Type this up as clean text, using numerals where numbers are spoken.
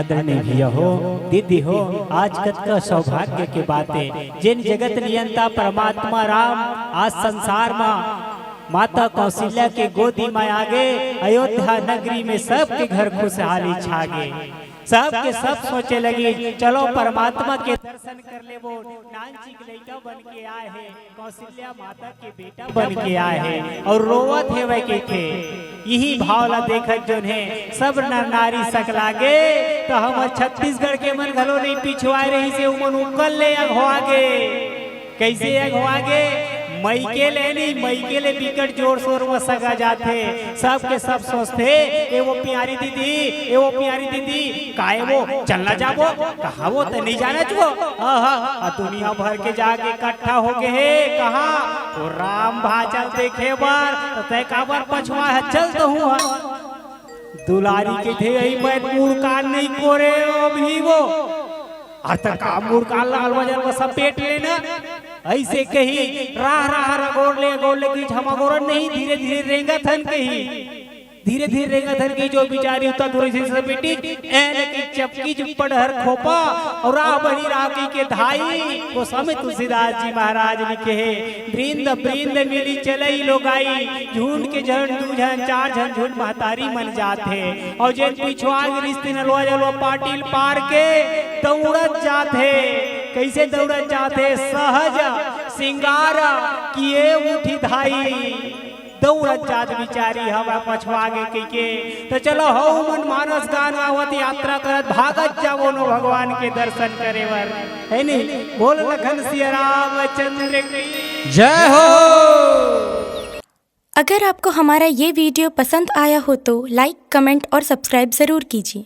आदरणीय भैया हो, दीदी हो, आज कत का सौभाग्य के बातें जिन जगत नियंता परमात्मा राम आज संसार में माता कौशल्या के गोदी में आगे अयोध्या नगरी में सबके घर खुशहाली छागे। सबके सब सोचे लगी चलो परमात्मा के दर्शन कर ले। वो नानची के लड़का बन के आए हैं, कौशल्या माता के बेटा बन के आए हैं और रोवत है वह के थे। यही भावला देखत जो है सब नर नारी सकलागे तो हम छत्तीसगढ़ के मन घलो नहीं पिछुआ रही से उमन उकल ले अगवागे। कैसे अगवागे? मई के ले बिकट जोर शोर में सगा जाते। सबके सब सोचते ए वो प्यारी दीदी, ए वो प्यारी दीदी काहे वो चलना जाबो कहा वो तो नहीं जाना चो दुनिया भर के जाके इकट्ठा हो गए है कहा तो राम भाचल देखे बार तो तय काबर पछवा चल तो हुआ दुलारी के थे मैं मुड़कान नहीं कोरे अभी वो अतः का मुड़कान लाल बाजार में सब पेट लेना ऐसे कही राह राह रगोड़ ले की झमागोरन नहीं धीरे धीरे रेंगा थन की जो बिचारी उतना दूर से बेटी ऐने की चपकी जो पढ़हर खोपा और राह बनी राकी के धाई को समय तुलसीदास जी महाराज लिखे है वृंद वृंद मिली चलई लोगाई झुंड के झंड दू झन चार झन झुंड महतारी मन जाते और जिन पिछुआ रिश्ते नलवा जलवा पाटिल पार के दौड़त जाते। कैसे दौड़त जाते? सहज सिंगार किए उठी धाई दौड़त जात बिचारी हवा पछवागे के तो चलो हो मन मानस गान आवत यात्रा करत भागत जाओ नो भगवान के दर्शन करे बर है नी। बोल लखन सिया रामचंद्र की जय हो। अगर आपको हमारा ये वीडियो पसंद आया हो तो लाइक, कमेंट और सब्सक्राइब ज़रूर कीजिए।